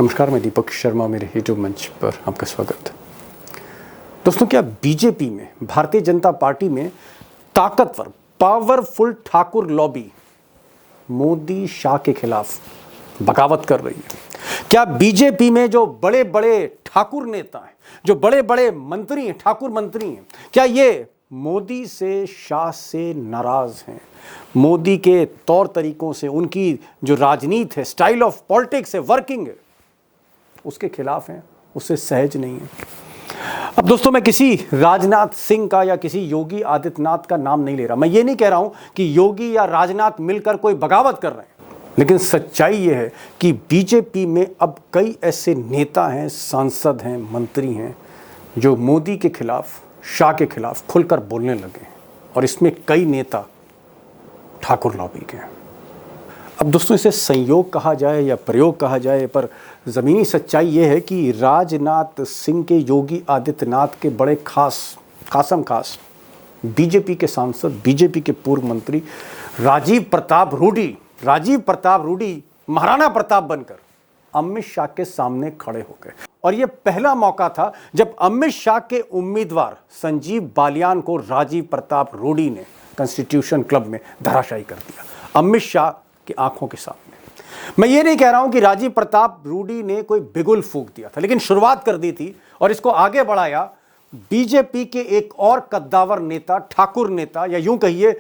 नमस्कार, मैं दीपक शर्मा, मेरे यूट्यूब मंच पर आपका स्वागत है। दोस्तों, क्या बीजेपी में, भारतीय जनता पार्टी में ताकतवर, पावरफुल ठाकुर लॉबी मोदी शाह के खिलाफ बगावत कर रही है? क्या बीजेपी में जो बड़े बड़े ठाकुर नेता हैं, जो बड़े बड़े मंत्री हैं, ठाकुर मंत्री हैं, क्या ये मोदी से, शाह से नाराज हैं? मोदी के तौर तरीकों से, उनकी जो राजनीति है, स्टाइल ऑफ पॉलिटिक्स है, वर्किंग है, उसके खिलाफ हैं, उससे सहज नहीं है। अब दोस्तों, मैं किसी राजनाथ सिंह का या किसी योगी आदित्यनाथ का नाम नहीं ले रहा। मैं ये नहीं कह रहा हूं कि योगी या राजनाथ मिलकर कोई बगावत कर रहे हैं, लेकिन सच्चाई ये है कि बीजेपी में अब कई ऐसे नेता हैं, सांसद हैं, मंत्री हैं जो मोदी के खिलाफ, शाह के खिलाफ खुलकर बोलने लगे हैं, और इसमें कई नेता ठाकुर लॉबी के हैं। अब दोस्तों, इसे संयोग कहा जाए या प्रयोग कहा जाए, पर ज़मीनी सच्चाई ये है कि राजनाथ सिंह के, योगी आदित्यनाथ के बड़े खास बीजेपी के सांसद, बीजेपी के पूर्व मंत्री राजीव प्रताप रूडी महाराणा प्रताप बनकर अमित शाह के सामने खड़े हो गए। और यह पहला मौका था जब अमित शाह के उम्मीदवार संजीव बालियान को राजीव प्रताप रूडी ने कॉन्स्टिट्यूशन क्लब में धराशायी कर दिया, अमित शाह की आंखों के सामने। मैं ये नहीं कह रहा हूं कि राजीव प्रताप रूडी ने कोई बिगुल फूंक दिया था, लेकिन शुरुआत कर दी थी, और इसको आगे बढ़ाया बीजेपी के एक और कद्दावर नेता, ठाकुर नेता, या यूं कहिए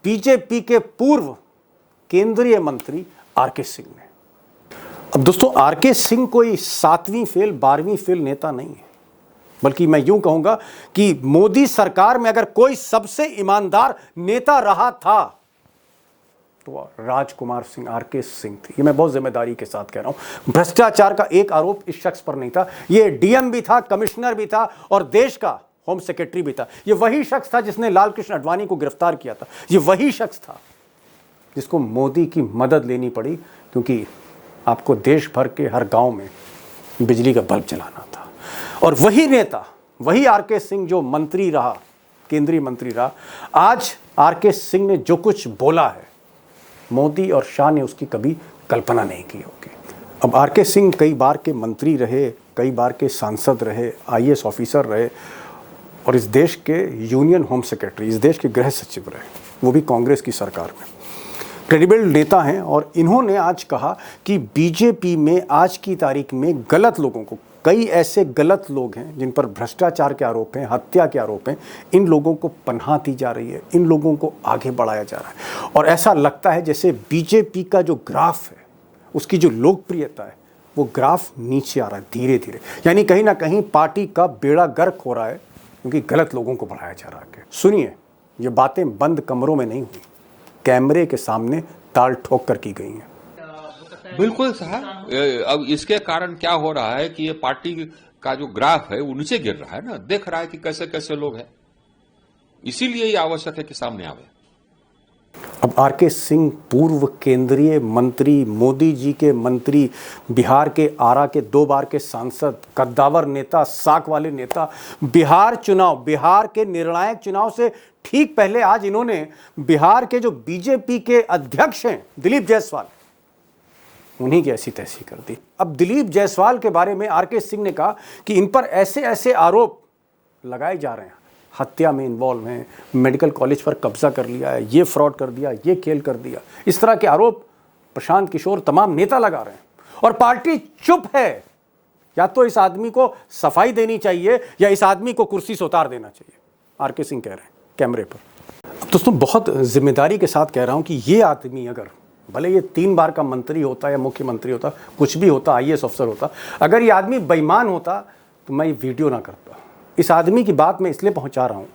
बीजेपी के पूर्व केंद्रीय मंत्री आरके सिंह ने। अब दोस्तों, आरके सिंह कोई 7वीं फेल 12वीं फेल नेता नहीं है, बल्कि मैं यूं कहूंगा कि मोदी सरकार में अगर कोई सबसे ईमानदार नेता रहा था तो राजकुमार सिंह, आरके सिंह थे। ये मैं बहुत जिम्मेदारी के साथ कह रहा हूं। भ्रष्टाचार का एक आरोप इस शख्स पर नहीं था। ये डीएम भी था, कमिश्नर भी था, और देश का होम सेक्रेटरी भी था। ये वही शख्स था जिसने लाल कृष्ण आडवाणी को गिरफ्तार किया था। ये वही शख्स था जिसको मोदी की मदद लेनी पड़ी, क्योंकि आपको देश भर के हर गांव में बिजली का बल्ब जलाना था। और वही नेता, वही आरके सिंह जो मंत्री रहा, केंद्रीय मंत्री रहा, आज आरके सिंह ने जो कुछ बोला है, मोदी और शाह ने उसकी कभी कल्पना नहीं की होगी। अब आरके सिंह कई बार के मंत्री रहे, कई बार के सांसद रहे, आईएएस ऑफिसर रहे, और इस देश के यूनियन होम सेक्रेटरी, इस देश के गृह सचिव रहे, वो भी कांग्रेस की सरकार में। क्रेडिबल नेता हैं, और इन्होंने आज कहा कि बीजेपी में आज की तारीख में गलत लोगों को, कई ऐसे गलत लोग हैं जिन पर भ्रष्टाचार के आरोप हैं, हत्या के आरोप हैं, इन लोगों को पनाह दी जा रही है, इन लोगों को आगे बढ़ाया जा रहा है। और ऐसा लगता है जैसे बीजेपी का जो ग्राफ है, उसकी जो लोकप्रियता है, वो ग्राफ नीचे आ रहा है धीरे धीरे। यानी कहीं ना कहीं पार्टी का बेड़ा गर्क हो रहा है, क्योंकि गलत लोगों को बढ़ाया जा रहा है। सुनिए, ये बातें बंद कमरों में नहीं हुई, कैमरे के सामने ताल ठोक कर की गई हैं। बिल्कुल साहब। अब इसके कारण क्या हो रहा है कि ये पार्टी का जो ग्राफ है वो नीचे गिर रहा है ना, देख रहा है कि कैसे कैसे लोग हैं, इसीलिए ये आवश्यक है कि सामने आवे। अब आरके सिंह पूर्व केंद्रीय मंत्री, मोदी जी के मंत्री, बिहार के आरा के 2 बार के सांसद, कद्दावर नेता, साख वाले नेता, बिहार के निर्णायक चुनाव से ठीक पहले आज इन्होंने बिहार के जो बीजेपी के अध्यक्ष हैं दिलीप जायसवाल, उन्हीं की ऐसी तैसी कर दी। अब दिलीप जायसवाल के बारे में आरके सिंह ने कहा कि इन पर ऐसे ऐसे आरोप लगाए जा रहे हैं, हत्या में इन्वॉल्व हैं, मेडिकल कॉलेज पर कब्जा कर लिया है, ये फ्रॉड कर दिया, ये खेल कर दिया, इस तरह के आरोप प्रशांत किशोर, तमाम नेता लगा रहे हैं, और पार्टी चुप है। या तो इस आदमी को सफाई देनी चाहिए या इस आदमी को कुर्सी से उतार देना चाहिए, आरके सिंह कह रहे हैं कैमरे पर। अब दोस्तों, बहुत जिम्मेदारी के साथ कह रहा हूं कि ये आदमी, अगर भले ये 3 बार का मंत्री होता या मुख्यमंत्री होता, कुछ भी होता, आईएएस अफसर होता, अगर ये आदमी बेईमान होता तो मैं ये वीडियो ना करता। इस आदमी की बात मैं इसलिए पहुंचा रहा हूं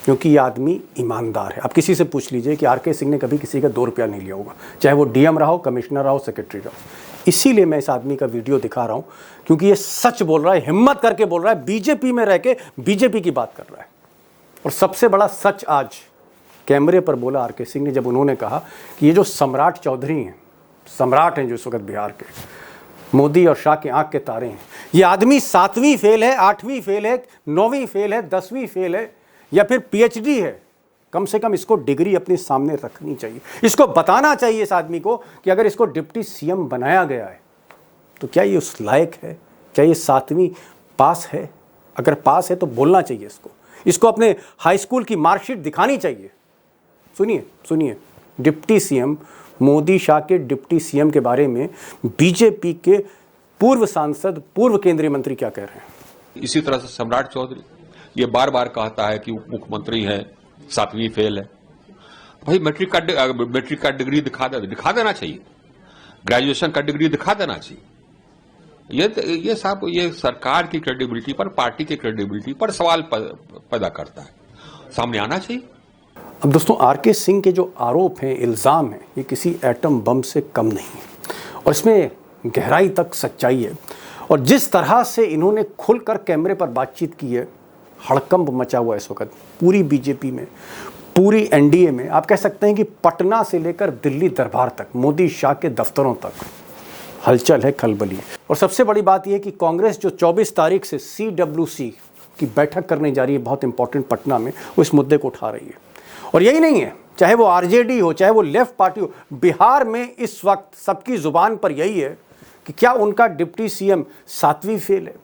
क्योंकि ये आदमी ईमानदार है। आप किसी से पूछ लीजिए कि आरके सिंह ने कभी किसी का 2 रुपया नहीं लिया होगा, चाहे वो डीएम रहा हो, कमिश्नर रहा हो, सेक्रेटरी रहा हो। इसीलिए मैं इस आदमी का वीडियो दिखा रहा हूं, क्योंकि ये सच बोल रहा है, हिम्मत करके बोल रहा है, बीजेपी में रह के बीजेपी की बात कर रहा है। और सबसे बड़ा सच आज कैमरे पर बोला आरके सिंह ने, जब उन्होंने कहा कि ये जो सम्राट चौधरी हैं, सम्राट हैं जो इस वक्त बिहार के, मोदी और शाह के आंख के तारे हैं, ये आदमी 7वीं फेल है, 8वीं फेल है, 9वीं फेल है, 10वीं फेल है, या फिर पीएचडी है, कम से कम इसको डिग्री अपने सामने रखनी चाहिए। इसको बताना चाहिए इस आदमी को कि अगर इसको डिप्टी सीएम बनाया गया है तो क्या ये उस लायक है? क्या ये 7वीं पास है? अगर पास है तो बोलना चाहिए इसको अपने हाई स्कूल की मार्कशीट दिखानी चाहिए। सुनिए डिप्टी सीएम मोदी शाह के डिप्टी सीएम के बारे में बीजेपी के पूर्व सांसद, पूर्व केंद्रीय मंत्री क्या कह रहे हैं। इसी तरह से सम्राट चौधरी ये बार बार कहता है कि उप मुख्यमंत्री है, 7वीं फेल है। भाई मैट्रिक का डिग्री दिखा देना चाहिए, ग्रेजुएशन का डिग्री दिखा देना चाहिए। ये साहब ये सरकार की क्रेडिबिलिटी पर, पार्टी की क्रेडिबिलिटी पर सवाल पैदा करता है, सामने आना चाहिए। अब दोस्तों, आरके सिंह के जो आरोप हैं, इल्ज़ाम हैं, ये किसी एटम बम से कम नहीं है और इसमें गहराई तक सच्चाई है। और जिस तरह से इन्होंने खुलकर कैमरे पर बातचीत की है, हड़कंप मचा हुआ है इस वक्त पूरी बीजेपी में, पूरी एनडीए में। आप कह सकते हैं कि पटना से लेकर दिल्ली दरबार तक, मोदी शाह के दफ्तरों तक हलचल है, खलबली है। और सबसे बड़ी बात यह है कि कांग्रेस जो 24 तारीख से CWC की बैठक करने जा रही है, बहुत इंपॉर्टेंट, पटना में, वो इस मुद्दे को उठा रही है। और यही नहीं है, चाहे वो आरजेडी हो, चाहे वो लेफ्ट पार्टी हो, बिहार में इस वक्त सबकी जुबान पर यही है कि क्या उनका डिप्टी सीएम 7वीं फेल है?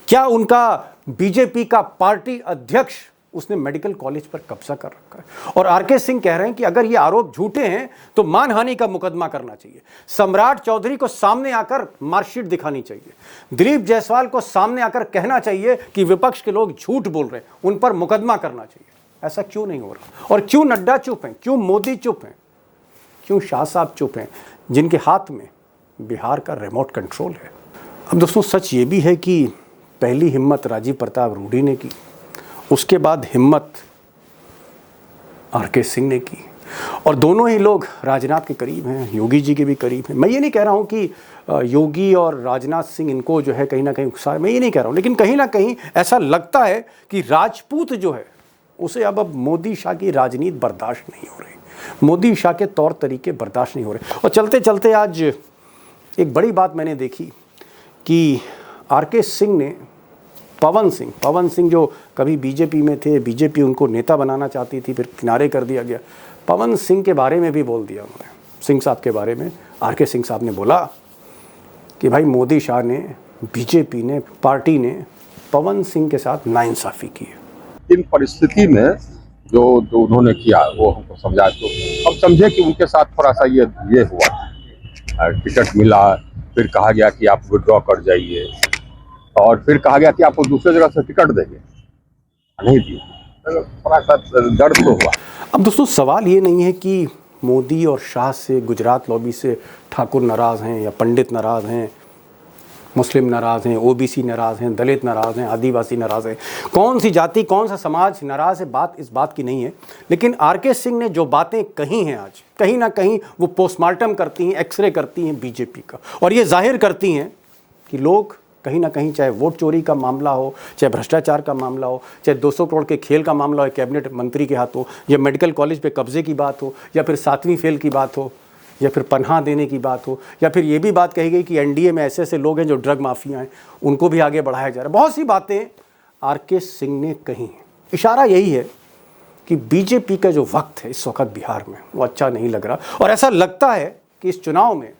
क्या उनका बीजेपी का पार्टी अध्यक्ष, उसने मेडिकल कॉलेज पर कब्जा कर रखा है? और आरके सिंह कह रहे हैं कि अगर ये आरोप झूठे हैं तो मानहानि का मुकदमा करना चाहिए, सम्राट चौधरी को सामने आकर मार्कशीट दिखानी चाहिए, दिलीप जायसवाल को सामने आकर कहना चाहिए कि विपक्ष के लोग झूठ बोल रहे हैं, उन पर मुकदमा करना चाहिए। ऐसा क्यों नहीं हो रहा? और क्यों नड्डा चुप हैं? क्यों मोदी चुप हैं? क्यों शाह साहब चुप हैं, जिनके हाथ में बिहार का रिमोट कंट्रोल है? अब दोस्तों, सच ये भी है कि पहली हिम्मत राजीव प्रताप रूडी ने की, उसके बाद हिम्मत आरके सिंह ने की, और दोनों ही लोग राजनाथ के करीब हैं, योगी जी के भी करीब हैं। मैं ये नहीं कह रहा हूँ कि योगी और राजनाथ सिंह इनको जो है कहीं ना कहीं उकसा, मैं ये नहीं कह रहा हूँ, लेकिन कहीं ना कहीं ऐसा लगता है कि राजपूत जो है उसे अब मोदी शाह की राजनीति बर्दाश्त नहीं हो रही, मोदी शाह के तौर तरीके बर्दाश्त नहीं हो रहे। और चलते चलते आज एक बड़ी बात मैंने देखी कि आरके सिंह ने पवन सिंह जो कभी बीजेपी में थे, बीजेपी उनको नेता बनाना चाहती थी, फिर किनारे कर दिया गया, पवन सिंह के बारे में भी बोल दिया उन्होंने। सिंह साहब के बारे में आरके सिंह साहब ने बोला कि भाई मोदी शाह ने, बीजेपी ने, पार्टी ने पवन सिंह के साथ नाइंसाफ़ी की है। इन परिस्थिति में जो उन्होंने किया वो हमको समझा, तो अब समझे कि उनके साथ थोड़ा सा ये हुआ, टिकट मिला, फिर कहा गया कि आप विड्रॉ कर जाइए, और फिर कहा गया कि आपको दूसरी जगह से टिकट देंगे, नहीं दिया, थोड़ा सा दर्द तो हुआ। अब दोस्तों, सवाल ये नहीं है कि मोदी और शाह से, गुजरात लॉबी से ठाकुर नाराज़ हैं या पंडित नाराज़ हैं, मुस्लिम नाराज़ हैं, ओबीसी नाराज़ हैं, दलित नाराज़ हैं, आदिवासी नाराज़ हैं, कौन सी जाति, कौन सा समाज नाराज़ है, बात इस बात की नहीं है। लेकिन आरके सिंह ने जो बातें कही हैं आज, कहीं ना कहीं वो पोस्टमार्टम करती हैं, एक्सरे करती हैं बीजेपी का, और ये जाहिर करती हैं कि लोग कहीं ना कहीं, चाहे वोट चोरी का मामला हो, चाहे भ्रष्टाचार का मामला हो, चाहे 200 करोड़ के खेल का मामला हो कैबिनेट मंत्री के हाथ हो, या मेडिकल कॉलेज पे कब्जे की बात हो, या फिर 7वीं फेल की बात हो, या फिर पनाह देने की बात हो, या फिर ये भी बात कही गई कि एनडीए में ऐसे ऐसे लोग हैं जो ड्रग माफिया हैं, उनको भी आगे बढ़ाया जा रहा है। बहुत सी बातें आरके सिंह ने कही हैं। इशारा यही है कि बीजेपी का जो वक्त है इस वक्त बिहार में, वो अच्छा नहीं लग रहा, और ऐसा लगता है कि इस चुनाव में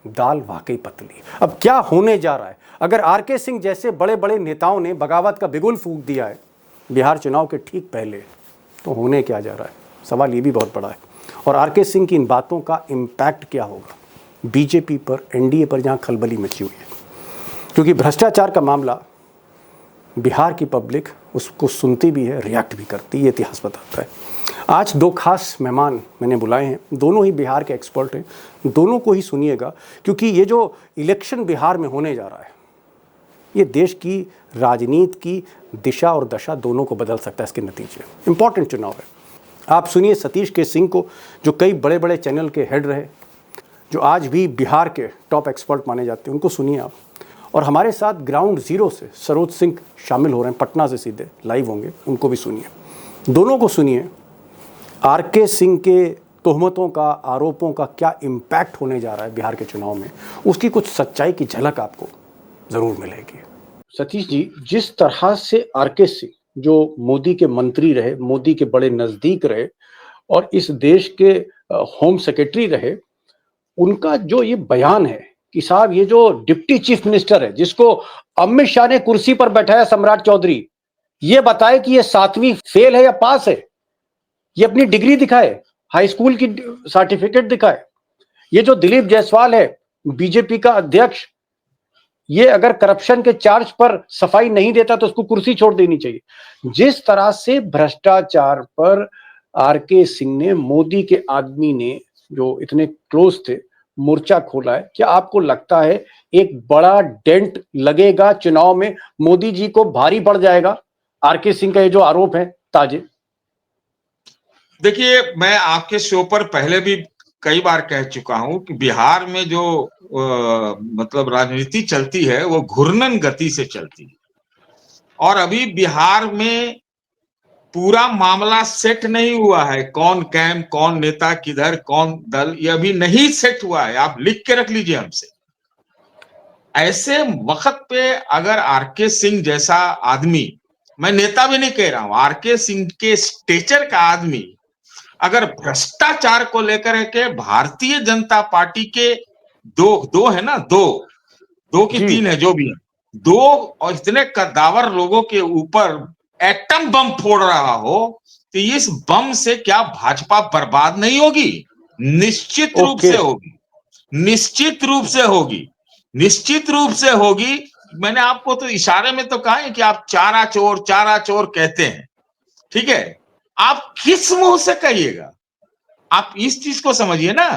दाल वाकई पतली। अब क्या होने जा रहा है? अगर आरके सिंह जैसे बड़े बड़े नेताओं ने बगावत का बिगुल फूंक दिया है बिहार चुनाव के ठीक पहले, तो होने क्या जा रहा है? सवाल ये भी बहुत बड़ा है। और आरके सिंह की इन बातों का इम्पैक्ट क्या होगा बीजेपी पर, एनडीए पर, जहां खलबली मची हुई है? क्योंकि भ्रष्टाचार का मामला बिहार की पब्लिक उसको सुनती भी है, रिएक्ट भी करती है, ये इतिहास बताता है। आज 2 खास मेहमान मैंने बुलाए हैं, दोनों ही बिहार के एक्सपर्ट हैं, दोनों को ही सुनिएगा, क्योंकि ये जो इलेक्शन बिहार में होने जा रहा है, ये देश की राजनीति की दिशा और दशा दोनों को बदल सकता है। इसके नतीजे इंपॉर्टेंट चुनाव है। आप सुनिए सतीश के सिंह को, जो कई बड़े बड़े चैनल के हेड रहे, जो आज भी बिहार के टॉप एक्सपर्ट माने जाते हैं, उनको सुनिए आप। और हमारे साथ ग्राउंड जीरो से सरोज सिंह शामिल हो रहे हैं, पटना से सीधे लाइव होंगे, उनको भी सुनिए। दोनों को सुनिए, आरके सिंह के तोहमतों का, आरोपों का क्या इम्पैक्ट होने जा रहा है बिहार के चुनाव में, उसकी कुछ सच्चाई की झलक आपको ज़रूर मिलेगी। सतीश जी, जिस तरह से आरके सिंह जो मोदी के मंत्री रहे, मोदी के बड़े नज़दीक रहे, और इस देश के होम सेक्रेटरी रहे, उनका जो ये बयान है कि साहब ये जो डिप्टी चीफ मिनिस्टर है, जिसको अमित शाह ने कुर्सी पर बैठाया, सम्राट चौधरी, ये बताए कि ये 7वीं फेल है या पास है। ये अपनी डिग्री दिखाए, हाई स्कूल की सर्टिफिकेट दिखाए। ये जो दिलीप जायसवाल है, बीजेपी का अध्यक्ष, ये अगर करप्शन के चार्ज पर सफाई नहीं देता तो उसको कुर्सी छोड़ देनी चाहिए। जिस तरह से भ्रष्टाचार पर आरके सिंह ने, मोदी के आदमी ने, जो इतने क्लोज थे, मोर्चा खोला है, क्या आपको लगता है एक बड़ा डेंट लगेगा चुनाव में? मोदी जी को भारी पड़ जाएगा आरके सिंह का ये जो आरोप है ताजे? देखिए, मैं आपके शो पर पहले भी कई बार कह चुका हूं कि बिहार में जो मतलब राजनीति चलती है वो घूर्णन गति से चलती है, और अभी बिहार में पूरा मामला सेट नहीं हुआ है। कौन कैंप, कौन नेता किधर, कौन दल, ये अभी नहीं सेट हुआ है। आप लिख के रख लीजिए हमसे। ऐसे वक्त पे अगर आरके सिंह जैसा आदमी, मैं नेता भी नहीं कह रहा हूं, आरके सिंह के स्टेचर का आदमी अगर भ्रष्टाचार को लेकर के भारतीय जनता पार्टी के दो है ना, दो की तीन है, जो भी है, दो और इतने कद्दावर लोगों के ऊपर एटम बम फोड़ रहा हो, तो इस बम से क्या भाजपा बर्बाद नहीं होगी? निश्चित रूप से होगी, निश्चित रूप से होगी, निश्चित रूप से होगी। मैंने आपको तो इशारे में तो कहा है कि आप चारा चोर कहते हैं, ठीक है? आप किस मुंह से कहिएगा? आप इस चीज को समझिए ना।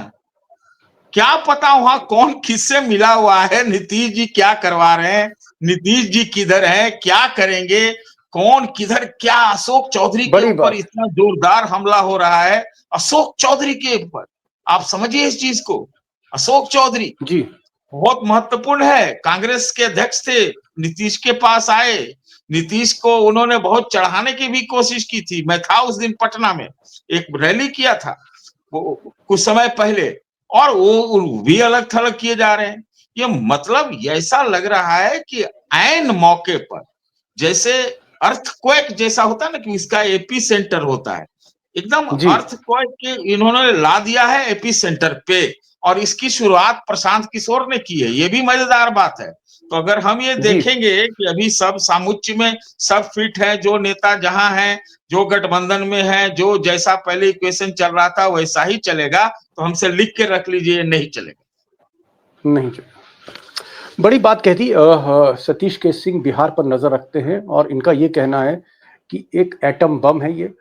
क्या पता वहां कौन किससे मिला हुआ है, नीतीश जी क्या करवा रहे हैं, नीतीश जी किधर है, क्या करेंगे, कौन किधर, क्या अशोक चौधरी के ऊपर इतना जोरदार हमला हो रहा है, अशोक चौधरी के ऊपर। आप समझिए इस चीज को। अशोक चौधरी जी बहुत महत्वपूर्ण है, कांग्रेस के अध्यक्ष थे, नीतीश के पास आए, नीतीश को उन्होंने बहुत चढ़ाने की भी कोशिश की थी। मैं था उस दिन पटना में, एक रैली किया था वो कुछ समय पहले, और वो भी अलग थलग किए जा रहे हैं। ये मतलब ऐसा लग रहा है कि ऐन मौके पर, जैसे अर्थक्वेक जैसा होता है ना, कि इसका एपी सेंटर होता है, एकदम अर्थक्वेक के इन्होंने ला दिया है एपी सेंटर पे, और इसकी शुरुआत प्रशांत किशोर ने की है। ये भी मजेदार बात है। तो अगर हम ये देखेंगे कि अभी सब सामुच्य में सब फिट है, जो नेता जहां है, जो गठबंधन में है, जो जैसा पहले इक्वेशन चल रहा था वैसा ही चलेगा, तो हमसे लिख के रख लीजिए, नहीं चलेगा, नहीं चलेगा। बड़ी बात कहती सतीश के सिंह बिहार पर नजर रखते हैं, और इनका ये कहना है कि एक एटम बम है ये,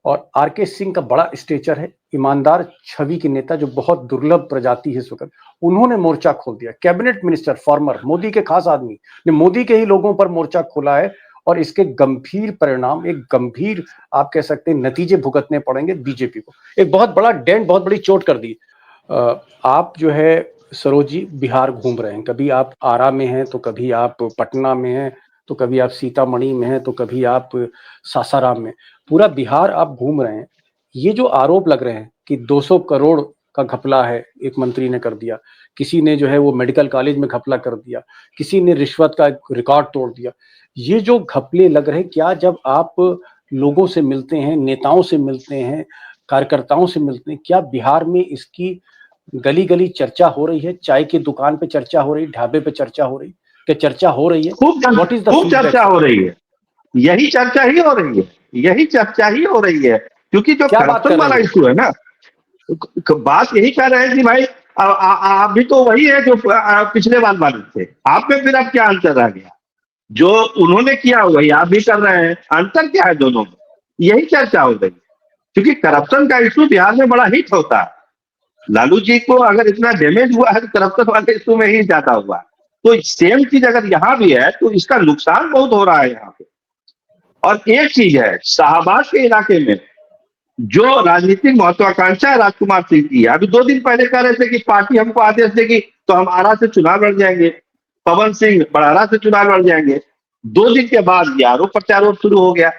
और आरके सिंह का बड़ा स्टेचर है, ईमानदार छवि के नेता, जो बहुत दुर्लभ प्रजाति है इस वक्त। उन्होंने मोर्चा खोल दिया। कैबिनेट मिनिस्टर, फॉर्मर मोदी के खास आदमी ने मोदी के ही लोगों पर मोर्चा खोला है, और इसके गंभीर परिणाम, एक गंभीर आप कह सकते हैं नतीजे भुगतने पड़ेंगे बीजेपी को। एक बहुत बड़ा डेंट, बहुत बड़ी चोट कर दी। आप जो है सरोजी बिहार घूम रहे हैं, कभी आप आरा में हैं, तो कभी आप पटना में हैं, तो कभी आप सीतामढ़ी में हैं, तो कभी आप सासाराम में, पूरा बिहार आप घूम रहे हैं। ये जो आरोप लग रहे हैं कि 200 करोड़ का घपला है, एक मंत्री ने कर दिया, किसी ने जो है वो मेडिकल कॉलेज में घपला कर दिया, किसी ने रिश्वत का रिकॉर्ड तोड़ दिया, ये जो घपले लग रहे हैं, क्या जब आप लोगों से मिलते हैं, नेताओं से मिलते हैं, कार्यकर्ताओं से मिलते हैं, क्या बिहार में इसकी गली गली चर्चा हो रही है? चाय की दुकान पे चर्चा हो रही, ढाबे पे चर्चा हो रही, क्या चर्चा हो रही है? खूब चर्चा हो रही है। यही चर्चा ही हो रही है, यही चर्चा ही हो रही है, क्योंकि जो करप्शन वाला इशू है ना, बात यही कर रहे हैं कि भाई आप भी तो वही है जो पिछले बार वाले थे। आप में फिर अब क्या अंतर रह गया? जो उन्होंने किया वही आप भी कर रहे हैं, अंतर क्या है दोनों में? यही चर्चा हो रही है, क्योंकि करप्शन का इशू बिहार में बड़ा हिट होता है। लालू जी को अगर इतना डैमेज हुआ है तो करप्शन वाले इशू में ही ज्यादा हुआ। तो सेम चीज अगर यहाँ भी है तो इसका नुकसान बहुत हो रहा है यहाँ पे। और एक चीज है, शाहबाद के इलाके में जो राजनीतिक महत्वाकांक्षा है राजकुमार सिंह की, अभी 2 दिन पहले कह रहे थे कि पार्टी हमको आदेश देगी तो हम आरा से चुनाव लड़ जाएंगे, पवन सिंह बड़ारा से चुनाव लड़ जाएंगे। 2 दिन के बाद ये आरोप प्रत्यारोप शुरू हो गया।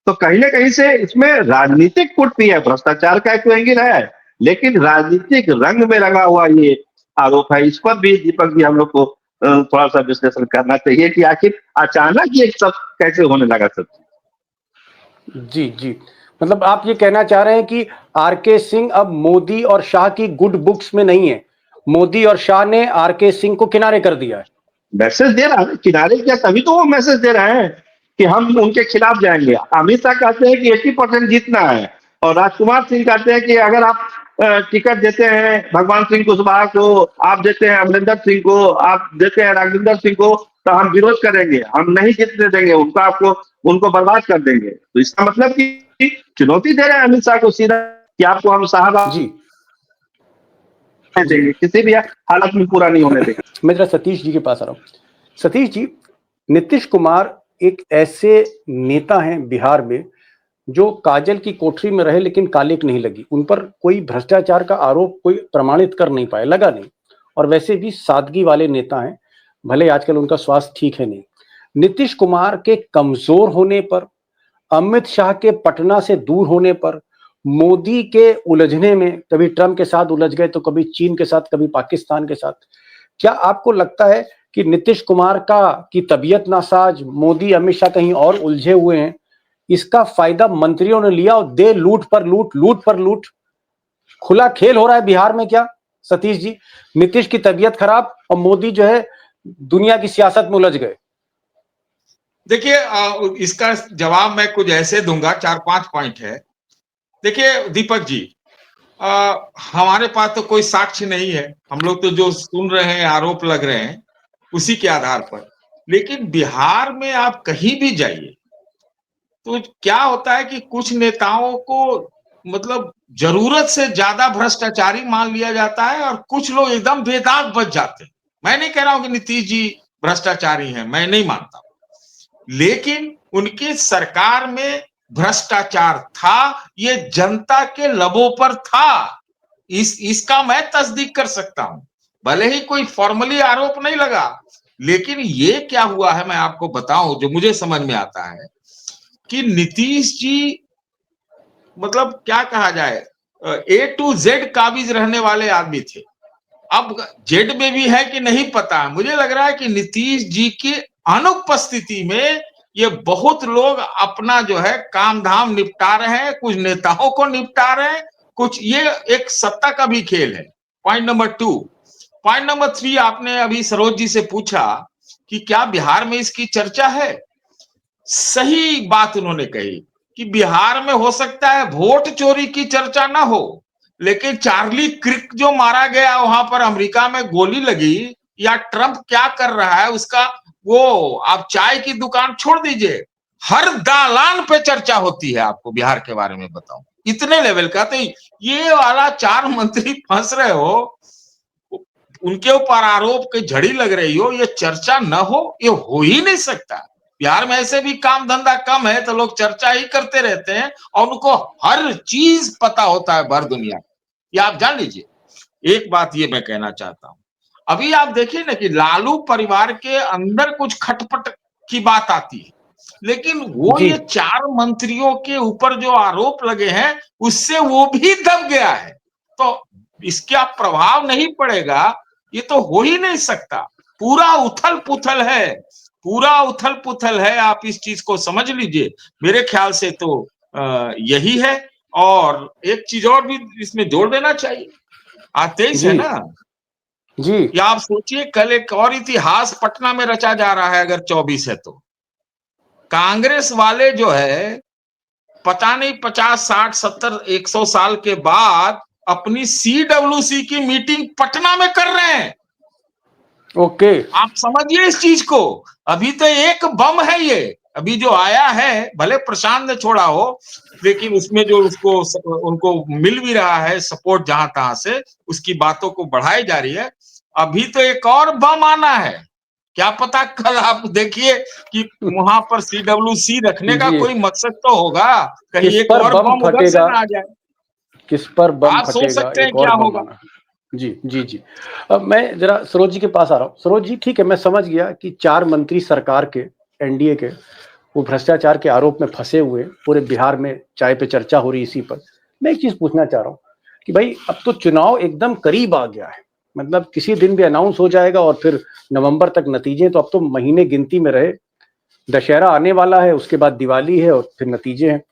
तो कहीं ना कहीं से इसमें राजनीतिक कुट भी है, भ्रष्टाचार का एक एंगल है, लेकिन राजनीतिक रंग में लगा हुआ ये आरोप है। इस पर भी दीपक जी हम लोग को थोड़ा सा विश्लेषण करना चाहिए कि आखिर अचानक ये सब कैसे होने लगा सब। जी जी, मतलब आप ये कहना चाह रहे हैं कि आरके सिंह अब मोदी और शाह की गुड बुक्स में नहीं है, मोदी और शाह ने आरके सिंह को किनारे कर दिया है। मैसेज दे रहा है, किनारे किया तभी तो वो मैसेज दे रहे हैं कि हम उनके खिलाफ जाएंगे। अमित शाह कहते हैं कि 80% जीतना है, और राजकुमार सिंह कहते हैं कि अगर आप टिकट देते हैं भगवान सिंह कुशवाहा को, आप देते हैं अमरिंदर सिंह को, आप देते हैं राघविंदर सिंह को, तो हम विरोध करेंगे, हम नहीं जीतने देंगे उनको, आपको उनको बर्बाद कर देंगे। तो इसका मतलब कि चुनौती दे रहे हैं अमित शाह को सीधा कि आपको हम साहब जी देंगे, किसी भी हालत में पूरा नहीं होने देंगे। मैं जरा सतीश जी के पास आ रहा हूँ। सतीश जी, नीतीश कुमार एक ऐसे नेता हैं बिहार में जो काजल की कोठरी में रहे लेकिन कालिक नहीं लगी, उन पर कोई भ्रष्टाचार का आरोप कोई प्रमाणित कर नहीं पाए, लगा नहीं, और वैसे भी सादगी वाले नेता हैं, भले आजकल उनका स्वास्थ्य ठीक है नहीं। नीतीश कुमार के कमजोर होने पर, अमित शाह के पटना से दूर होने पर, मोदी के उलझने में, कभी ट्रंप के साथ उलझ गए तो कभी चीन के साथ, कभी पाकिस्तान के साथ, क्या आपको लगता है कि नीतीश कुमार की तबीयत नासाज, मोदी अमित शाह कहीं और उलझे हुए हैं, इसका फायदा मंत्रियों ने लिया और दे लूट पर लूट, लूट पर लूट, खुला खेल हो रहा है बिहार में क्या सतीश जी? नीतीश की तबीयत खराब और मोदी जो है दुनिया की सियासत में उलझ गए। देखिए, इसका जवाब मैं कुछ ऐसे दूंगा, 4-5 पॉइंट है। देखिए दीपक जी, हमारे पास तो कोई साक्ष्य नहीं है, हम लोग तो जो सुन रहे हैं, आरोप लग रहे हैं उसी के आधार पर। लेकिन बिहार में आप कहीं भी जाइए तो क्या होता है कि कुछ नेताओं को मतलब जरूरत से ज्यादा भ्रष्टाचारी मान लिया जाता है और कुछ लोग एकदम बेदाग बच जाते हैं। मैं नहीं कह रहा हूं कि नीतीश जी भ्रष्टाचारी हैं, मैं नहीं मानता, लेकिन उनकी सरकार में भ्रष्टाचार था, ये जनता के लबों पर था। इसका मैं तस्दीक कर सकता हूं, भले ही कोई फॉर्मली आरोप नहीं लगा, लेकिन ये क्या हुआ है मैं आपको बताऊं, जो मुझे समझ में आता है कि नीतीश जी मतलब क्या कहा जाए, A to Z काबिज रहने वाले आदमी थे। अब जेड में भी है कि नहीं पता है, मुझे लग रहा है कि नीतीश जी की अनुपस्थिति में ये बहुत लोग अपना जो है काम धाम निपटा रहे हैं, कुछ नेताओं को निपटा रहे हैं, कुछ, ये एक सत्ता का भी खेल है। Point number 2। पॉइंट नंबर 3, आपने अभी सरोज जी से पूछा कि क्या बिहार में इसकी चर्चा है। सही बात उन्होंने कही कि बिहार में हो सकता है वोट चोरी की चर्चा ना हो, लेकिन चार्ली क्रिक जो मारा गया वहां पर, अमेरिका में गोली लगी, या ट्रंप क्या कर रहा है उसका, वो आप चाय की दुकान छोड़ दीजिए, हर दालान पे चर्चा होती है। आपको बिहार के बारे में बताऊं, इतने लेवल का, तो ये वाला 4 मंत्री फंस रहे हो, उनके ऊपर आरोप की झड़ी लग रही हो, ये चर्चा न हो, ये हो ही नहीं सकता। बिहार में ऐसे भी काम धंधा कम है तो लोग चर्चा ही करते रहते हैं और उनको हर चीज पता होता है भर दुनिया। ये आप जान लीजिए। एक बात ये मैं कहना चाहता हूं, अभी आप देखिए ना कि लालू परिवार के अंदर कुछ खटपट की बात आती है, लेकिन वो ये 4 मंत्रियों के ऊपर जो आरोप लगे हैं उससे वो भी दब गया है, तो इसका प्रभाव नहीं पड़ेगा, ये तो हो ही नहीं सकता। पूरा उथल पुथल है, पूरा उथल पुथल है, आप इस चीज को समझ लीजिए। मेरे ख्याल से तो यही है। और एक चीज और भी इसमें जोड़ देना चाहिए, आज 23 है ना जी, या आप सोचिए, कल एक और इतिहास पटना में रचा जा रहा है, अगर 24 है तो कांग्रेस वाले जो है पता नहीं 50, 60, 70, 100 साल के बाद अपनी CWC की मीटिंग पटना में कर रहे हैं। ओके, आप समझिए इस चीज को। अभी तो एक बम है ये, अभी जो आया है, भले प्रशांत ने छोड़ा हो, लेकिन उसमें जो उसको उनको मिल भी रहा है सपोर्ट जहां तहां से, उसकी बातों को बढ़ाई जा रही है। अभी तो एक और बम आना है, क्या पता कल आप देखिए कि वहां पर CWC रखने का कोई मकसद तो होगा, कहीं किस एक पर और बम बम उधर से फटेगा, ना आ जाए। किस पर बम आप सोच फटेगा, सकते हैं एक क्या और बम होगा। आना। जी जी जी। अब मैं जरा सरोज जी के पास आ रहा हूँ। सरोज जी, ठीक है, मैं समझ गया कि 4 मंत्री सरकार के, एनडीए के, वो भ्रष्टाचार के आरोप में फंसे हुए, पूरे बिहार में चाय पे चर्चा हो रही इसी पर। मैं एक चीज पूछना चाह रहा हूँ कि भाई अब तो चुनाव एकदम करीब आ गया है, मतलब किसी दिन भी अनाउंस हो जाएगा और फिर नवंबर तक नतीजे, तो अब तो महीने गिनती में रहे, दशहरा आने वाला है, उसके बाद दिवाली है और फिर नतीजे हैं।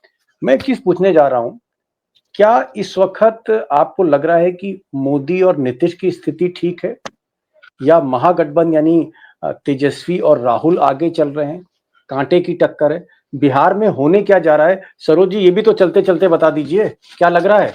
मैं एक चीज पूछने जा रहा हूँ क्या इस वक्त आपको लग रहा है कि मोदी और नीतीश की स्थिति ठीक है, या महागठबंधन यानी तेजस्वी और राहुल आगे चल रहे हैं, कांटे की टक्कर है? बिहार में होने क्या जा रहा है? सरोज जी, ये भी तो चलते चलते बता दीजिए, क्या लग रहा है?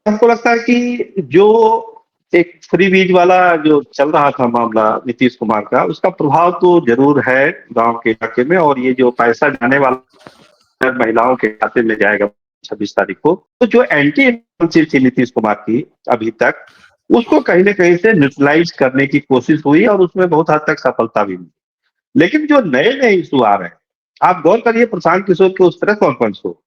हमको लगता है कि जो एक फ्री बीज वाला जो चल रहा था मामला नीतीश कुमार का, उसका प्रभाव तो जरूर है गांव के इलाके में। और ये जो पैसा जाने वाला महिलाओं के खाते में जाएगा 26 तारीख को, तो जो एंटी इन्फ्लुएंसी थी नीतीश कुमार की अभी तक, उसको कहीं ना कहीं से न्यूट्रलाइज करने की कोशिश हुई और उसमें बहुत हद तक सफलता भी मिली। लेकिन जो नए नए इशू आ रहे हैं, आप गौर करिए, प्रशांत किशोर के उस प्रेस कॉन्फ्रेंस को,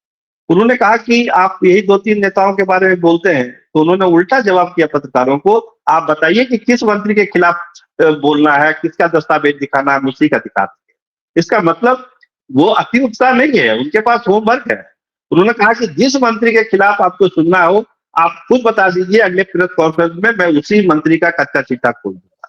उन्होंने कहा कि आप यही 2-3 नेताओं के बारे में बोलते हैं, तो उन्होंने उल्टा जवाब किया पत्रकारों को, आप बताइए कि किस मंत्री के खिलाफ बोलना है, किसका दस्तावेज दिखाना है, उसी का दिखा दीजिए। इसका मतलब वो अति उत्साह नहीं है, उनके पास होमवर्क है। उन्होंने कहा कि जिस मंत्री के खिलाफ आपको सुनना हो, आप खुद बता दीजिए, अगले प्रेस कॉन्फ्रेंस में मैं उसी मंत्री का कच्चा चिट्ठा खोल दूंगा।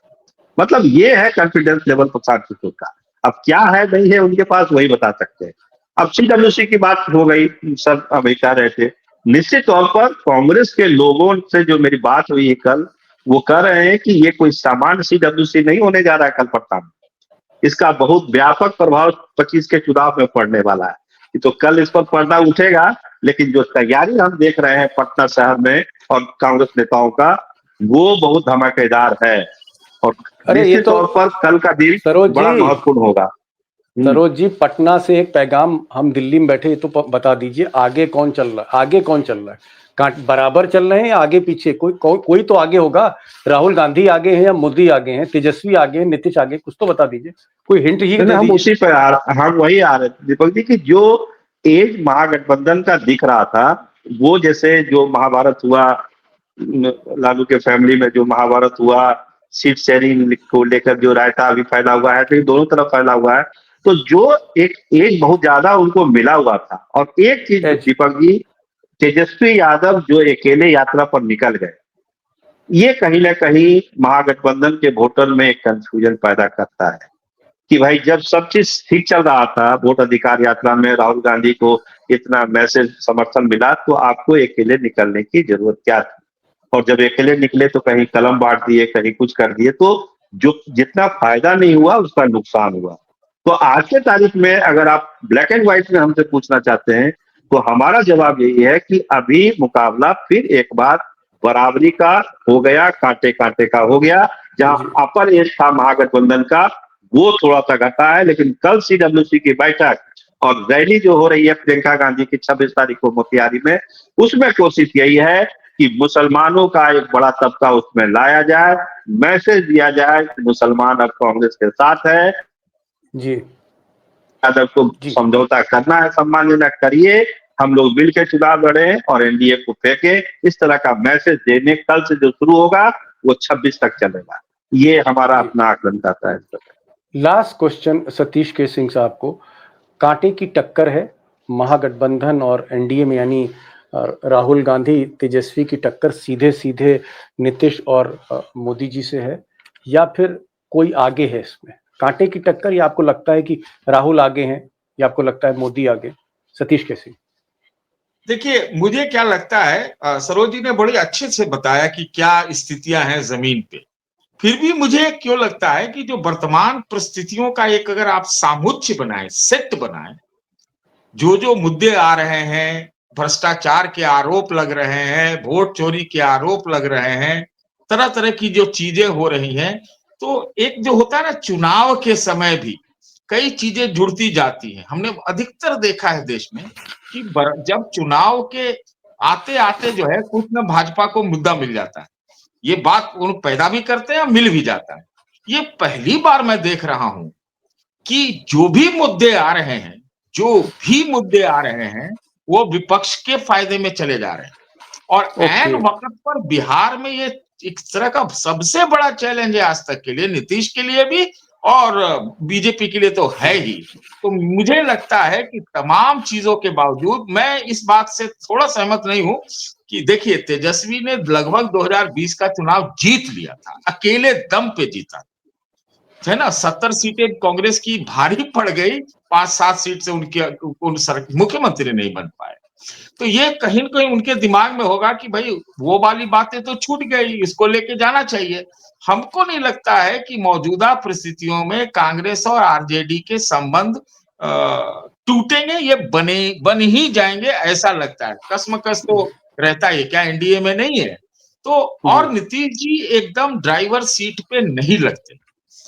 मतलब ये है कॉन्फिडेंस लेवल प्रशांत किशोर का। अब क्या है नहीं है उनके पास, वही बता सकते हैं। अब सीडब्ल्यूसी की बात हो गई, सब हमेशा रहे थे। निश्चित तौर पर कांग्रेस के लोगों से जो मेरी बात हुई है कल, वो कह रहे हैं कि ये कोई सामान्य सीडब्ल्यूसी नहीं होने जा रहा है कल पटना में। इसका बहुत व्यापक प्रभाव 25 के चुनाव में पड़ने वाला है। तो कल इस पर पर्दा उठेगा, लेकिन जो तैयारी हम देख रहे हैं पटना शहर में और कांग्रेस नेताओं का, वो बहुत धमाकेदार है। और अरे ये निश्चित तो तौर पर कल का दिन सरोज बड़ा जी, महत्वपूर्ण होगा। सरोज जी, पटना से एक पैगाम, हम दिल्ली में बैठे, ये तो बता दीजिए आगे कौन चल रहा है? आगे कौन चल रहा है? बराबर चल रहे हैं या आगे पीछे? कोई तो आगे होगा। राहुल गांधी आगे हैं या मोदी आगे हैं, तेजस्वी आगे हैं, नीतीश आगे? कुछ तो बता दीजिए, कोई हिंट ही दे हम दीजिए। उसी पर हम वही आ रहे थे दीपक जी, की जो एज महागठबंधन का दिख रहा था, वो जैसे जो महाभारत हुआ, लालू के फैमिली में जो महाभारत हुआ, सीट शेयरिंग को लेकर जो रायता अभी फैला हुआ है, तो ये दोनों तरफ फैला हुआ है। तो जो एक एज बहुत ज्यादा उनको मिला हुआ था। और एक चीज एज, दीपक जी, तेजस्वी यादव जो अकेले यात्रा पर निकल गए, ये कहीं ना कहीं महागठबंधन के वोटर में एक कंफ्यूजन पैदा करता है कि भाई जब सब चीज ठीक चल रहा था, वोट अधिकार यात्रा में राहुल गांधी को इतना मैसेज समर्थन मिला, तो आपको अकेले निकलने की जरूरत क्या थी? और जब अकेले निकले तो कहीं कलम बांट दिए, कहीं कुछ कर दिए, तो जो जितना फायदा नहीं हुआ उसका नुकसान हुआ। तो आज के तारीख में अगर आप ब्लैक एंड व्हाइट में हमसे पूछना चाहते हैं, तो हमारा जवाब यही है कि अभी मुकाबला फिर एक बार बराबरी का हो गया, कांटे कांटे का हो गया। जहां अपर एज था महागठबंधन का, वो थोड़ा सा घटा है। लेकिन कल सीडब्ल्यूसी की बैठक और रैली जो हो रही है प्रियंका गांधी की 26 तारीख को मोतिहारी में, उसमें कोशिश यही है कि मुसलमानों का एक बड़ा तबका उसमें लाया जाए, मैसेज दिया जाए कि मुसलमान अब कांग्रेस के साथ है। जी यादव को जी समझौता करना है, सम्मानजनक करिए, हम लोग मिल के चुनाव लड़े और एनडीए को फेंके। इस तरह का मैसेज देने कल से जो शुरू होगा, वो 26 तक चलेगा। ये हमारा जी। अपना आकलन करता है। लास्ट क्वेश्चन सतीश के सिंह साहब को, कांटे की टक्कर है महागठबंधन और एनडीए में, यानी राहुल गांधी तेजस्वी की टक्कर सीधे सीधे नीतीश और मोदी जी से है, या फिर कोई आगे है इसमें? कांटे की टक्कर, या आपको लगता है कि राहुल आगे हैं, या आपको लगता है मोदी आगे? सतीश के सिंह। देखिए, मुझे क्या लगता है, सरोज जी ने बड़ी अच्छे से बताया कि क्या स्थितियां हैं जमीन पे। फिर भी मुझे क्यों लगता है कि जो वर्तमान परिस्थितियों का एक अगर आप सामुच्य बनाए, सेट बनाए, जो जो मुद्दे आ रहे हैं, भ्रष्टाचार के आरोप लग रहे हैं, वोट चोरी के आरोप लग रहे हैं, तरह तरह की जो चीजें हो रही हैं, तो एक जो होता है ना, चुनाव के समय भी कई चीजें जुड़ती जाती हैं। हमने अधिकतर देखा है देश में कि जब चुनाव के आते आते जो है कुछ न भाजपा को मुद्दा मिल जाता है, ये बात उन पैदा भी करते हैं और मिल भी जाता है। ये पहली बार मैं देख रहा हूं कि जो भी मुद्दे आ रहे हैं, जो भी मुद्दे आ रहे हैं, वो विपक्ष के फायदे में चले जा रहे हैं। और ऐन ओके, वक्त पर बिहार में ये एक तरह का सबसे बड़ा चैलेंज है आज तक के लिए, नीतीश के लिए भी और बीजेपी के लिए तो है ही। तो मुझे लगता है कि तमाम चीजों के बावजूद मैं इस बात से थोड़ा सहमत नहीं हूं कि देखिए, तेजस्वी ने लगभग 2020 का चुनाव जीत लिया था, अकेले दम पे जीता है ना। 70 सीटें कांग्रेस की भारी पड़ गई, 5-7 सीट से उनके मुख्यमंत्री नहीं बन पाए। तो ये कहीं न कहीं उनके दिमाग में होगा कि भाई वो वाली बातें तो छूट गई, इसको लेके जाना चाहिए। हमको नहीं लगता है कि मौजूदा परिस्थितियों में कांग्रेस और आरजेडी के संबंध टूटेंगे, ये बन ही जाएंगे ऐसा लगता है। कसमकस तो रहता है, क्या एनडीए में नहीं है? तो और नीतीश जी एकदम ड्राइवर सीट पे नहीं लगते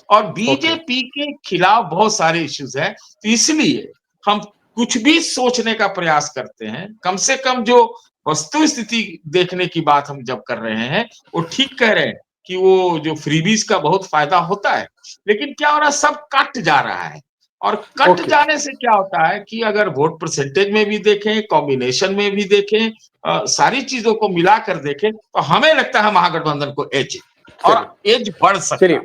और बीजेपी के खिलाफ बहुत सारे इश्यूज हैं, तो इसलिए हम कुछ भी सोचने का प्रयास करते हैं, कम से कम जो वस्तु स्थिति देखने की बात हम जब कर रहे हैं, वो ठीक कह रहे हैं कि वो जो फ्रीबीज का बहुत फायदा होता है, लेकिन क्या हो रहा है, सब कट जा रहा है और कट जाने से क्या होता है कि अगर वोट परसेंटेज में भी देखें, कॉम्बिनेशन में भी देखें, सारी चीजों को मिलाकर देखें, तो हमें लगता है महागठबंधन को एज और एज बढ़ सकता है।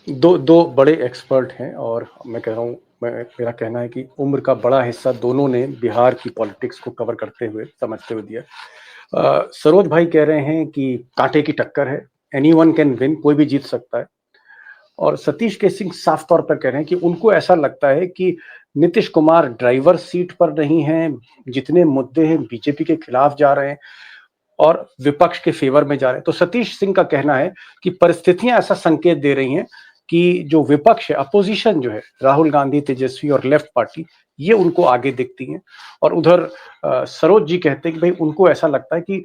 दो बड़े एक्सपर्ट हैं और मैं कह रहा हूँ, मेरा कहना है कि उम्र का बड़ा हिस्सा दोनों ने बिहार की पॉलिटिक्स को कवर करते हुए, समझते हुए दिया। सरोज भाई कह रहे हैं कि कांटे की टक्कर है, एनीवन कैन विन, कोई भी जीत सकता है। और सतीश के सिंह साफ तौर पर कह रहे हैं कि उनको ऐसा लगता है कि नीतीश कुमार ड्राइवर सीट पर नहीं हैं, जितने मुद्दे हैं बीजेपी के खिलाफ जा रहे हैं और विपक्ष के फेवर में जा रहे हैं। तो सतीश सिंह का कहना है कि परिस्थितियां ऐसा संकेत दे रही हैं कि जो विपक्ष है, अपोजिशन जो है, राहुल गांधी, तेजस्वी और लेफ्ट पार्टी, ये उनको आगे दिखती हैं। और उधर सरोज जी कहते हैं कि भाई उनको ऐसा लगता है कि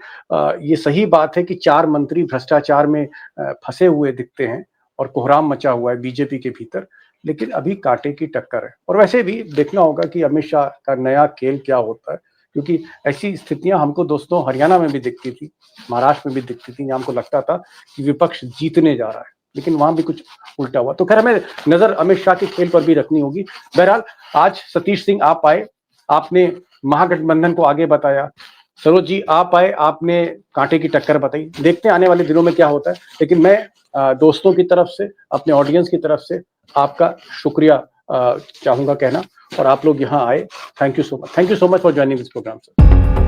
ये सही बात है कि 4 मंत्री भ्रष्टाचार में फंसे हुए दिखते हैं और कोहराम मचा हुआ है बीजेपी के भीतर, लेकिन अभी कांटे की टक्कर है। और वैसे भी देखना होगा कि अमित शाह का नया खेल क्या होता है, क्योंकि ऐसी स्थितियां हमको दोस्तों हरियाणा में भी दिखती थी, महाराष्ट्र में भी दिखती थी, जहां हमको लगता था कि विपक्ष जीतने जा रहा है, लेकिन वहां भी कुछ उल्टा हुआ। तो खैर हमें नजर अमित शाह के खेल पर भी रखनी होगी। बहरहाल आज सतीश सिंह आप आए, आपने महागठबंधन को आगे बताया, सरोज जी आप आए, आपने कांटे की टक्कर बताई। देखते हैं आने वाले दिनों में क्या होता है, लेकिन मैं दोस्तों की तरफ से, अपने ऑडियंस की तरफ से आपका शुक्रिया चाहूंगा कहना, और आप लोग यहाँ आए, thank you so much for joining this program sir.